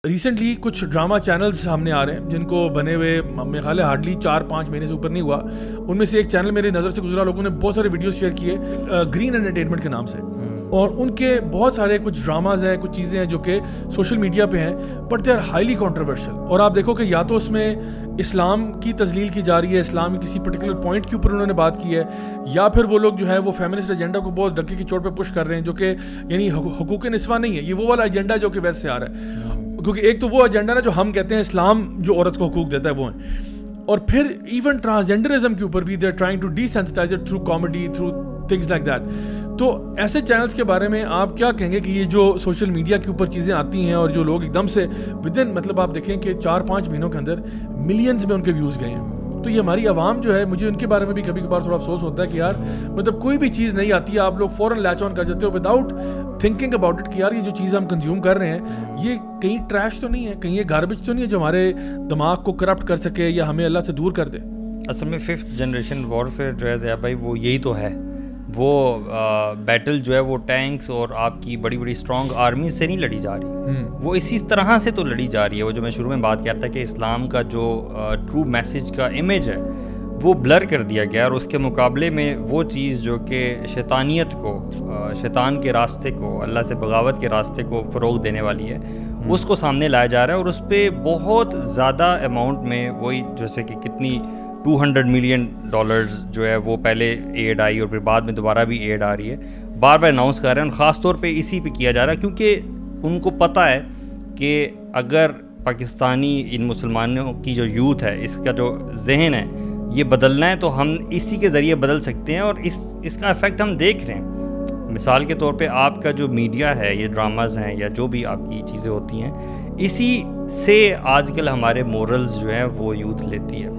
Recently کچھ drama channels سامنے آ رہے ہیں جن کو بنے ہوئے میرے خیال ہے ہارڈلی 4-5 مہینے سے اوپر نہیں ہوا. ان میں سے ایک چینل میرے نظر سے گزرا, لوگوں نے بہت سارے ویڈیوز شیئر کیے گرین انٹرٹینمنٹ کے نام سے, اور ان کے بہت سارے کچھ ڈراماز ہیں, کچھ چیزیں ہیں جو کہ سوشل میڈیا پہ ہیں, but they are highly controversial. اور آپ دیکھو کہ یا تو اس میں اسلام کی تذلیل کی جا رہی ہے, اسلام کی کسی پرٹیکولر پوائنٹ کے اوپر انہوں نے بات کی ہے, یا پھر وہ لوگ جو ہے وہ فیمنسٹ ایجنڈا کو بہت ڈنکے کی چوٹ پہ پش کر رہے ہیں, جو کہ یعنی حقوق نسواں نہیں ہے, یہ وہ والا ایجنڈا جو کہ ویسے سے آ رہا ہے. کیونکہ ایک تو وہ ایجنڈا نا جو ہم کہتے ہیں اسلام جو عورت کو حقوق دیتا ہے وہ ہیں, اور پھر ایون ٹرانسجینڈرزم کے اوپر بھی they are trying to desensitize it through comedy, through things like that. تو ایسے چینلز کے بارے میں آپ کیا کہیں گے کہ یہ جو سوشل میڈیا کے اوپر چیزیں آتی ہیں اور جو لوگ ایک دم سے ودن مطلب آپ دیکھیں کہ 4-5 مہینوں کے اندر ملینز میں ان کے ویوز گئے ہیں, تو یہ ہماری عوام جو ہے, مجھے ان کے بارے میں بھی کبھی کبھار تھوڑا افسوس ہوتا ہے کہ یار مطلب کوئی بھی چیز نہیں آتی ہے آپ لوگ فوراً لیچ آن کر جاتے ہو وداؤٹ تھنکنگ اباؤٹ اٹ کہ یار یہ جو چیز ہم کنزیوم کر رہے ہیں یہ کہیں ٹریش تو نہیں ہے, کہیں یہ گاربیج تو نہیں ہے جو ہمارے دماغ کو کرپٹ کر سکے یا ہمیں اللہ سے دور کر دے. اصل میں 5th جنریشن وارفیئر جو ہے زیاد بھائی وہ یہی تو ہے. وہ بیٹل جو ہے وہ ٹینکس اور آپ کی بڑی بڑی اسٹرانگ آرمی سے نہیں لڑی جا رہی, وہ اسی طرح سے تو لڑی جا رہی ہے. وہ جو میں شروع میں بات کیا تھا کہ اسلام کا جو ٹرو میسج کا امیج ہے وہ بلر کر دیا گیا, اور اس کے مقابلے میں وہ چیز جو کہ شیطانیت کو, شیطان کے راستے کو, اللہ سے بغاوت کے راستے کو فروغ دینے والی ہے, اس کو سامنے لایا جا رہا ہے. اور اس پہ بہت زیادہ اماؤنٹ میں وہی جیسے کہ کتنی $200 ملین جو ہے وہ پہلے ایڈ آئی اور پھر بعد میں دوبارہ بھی ایڈ آ رہی ہے, بار بار اناؤنس کر رہے ہیں, اور خاص طور پہ اسی پہ کیا جا رہا ہے کیونکہ ان کو پتہ ہے کہ اگر پاکستانی ان مسلمانوں کی جو یوتھ ہے, اس کا جو ذہن ہے یہ بدلنا ہے تو ہم اسی کے ذریعے بدل سکتے ہیں, اور اس کا افیکٹ ہم دیکھ رہے ہیں. مثال کے طور پہ آپ کا جو میڈیا ہے, یہ ڈراماز ہیں یا جو بھی آپ کی چیزیں ہوتی ہیں, اسی سے آج کل ہمارے مورلز جو ہیں وہ یوتھ لیتی ہے.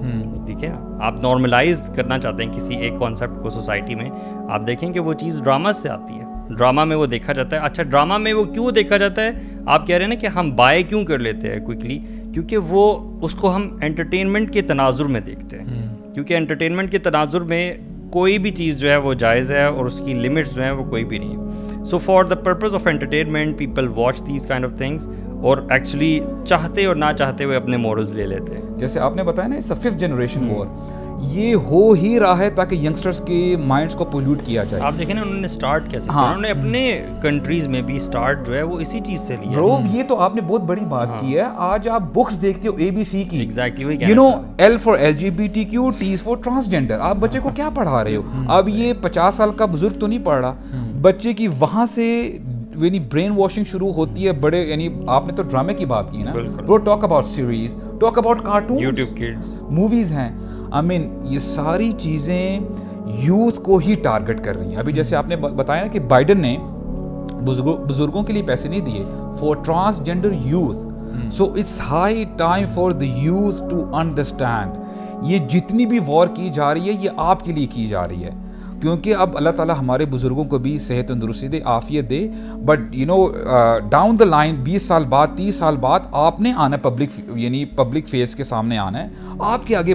ٹھیک ہے, آپ نارملائز کرنا چاہتے ہیں کسی ایک کانسیپٹ کو سوسائٹی میں, آپ دیکھیں کہ وہ چیز ڈراماز سے آتی ہے, ڈرامہ میں وہ دیکھا جاتا ہے. اچھا ڈرامہ میں وہ کیوں دیکھا جاتا ہے, آپ کہہ رہے ہیں نا کہ ہم بائے کیوں کر لیتے ہیں کوئکلی, کیونکہ وہ اس کو ہم انٹرٹینمنٹ کے تناظر میں دیکھتے ہیں, کیونکہ انٹرٹینمنٹ کے تناظر میں کوئی بھی چیز جو ہے وہ جائز ہے اور اس کی لمٹس جو ہیں وہ کوئی بھی نہیں. So for the purpose of entertainment people watch these kind of things, اور ایکچولی چاہتے اور نہ چاہتے ہوئے اپنے مورلز لے لیتے ہیں. جیسے آپ نے بتایا نا اس 5th جنریشن وار, یہ ہو ہی رہا ہے تاکہ ینگسٹرز کے مائنڈس کو پولیوٹ کیا جائے. آپ دیکھیں نا انہوں نے سٹارٹ کیسے کیا, انہوں نے اپنے کنٹریز میں بھی سٹارٹ جو ہے وہ اسی چیز سے لیا. برو یہ تو آپ نے بہت بڑی بات کی ہے. آج آپ بکس دیکھتے ہو ABC کی, ایگزیکٹلی وہی you know L for LGBTQ, T for transgender, آپ بچے کو کیا پڑھا رہے ہو؟ اب یہ 50 سال کا بزرگ تو نہیں پڑھ رہا, بچے کی وہاں سے یعنی برین واشنگ شروع ہوتی ہے. بڑے یعنی آپ نے تو ڈرامے کی بات کی نا, برو talk about series, talk about cartoon, YouTube kids, movies ہیں. آئی مین یہ ساری چیزیں یوتھ کو ہی ٹارگٹ کر رہی ہیں. ابھی جیسے آپ نے بتایا نا کہ بائیڈن نے بزرگوں کے لیے پیسے نہیں دیے for transgender youth. So it's high time for the youth to understand یہ جتنی بھی وار کی جا رہی ہے یہ آپ کے لیے کی جا رہی ہے, کیونکہ اب اللہ تعالیٰ ہمارے بزرگوں کو بھی صحت تندرستی دے, عافیت دے. But you know down the line 20 سال بعد 30 سال بعد آپ نے آنا پبلک فیس کے سامنے آنا ہے, آپ کے آگے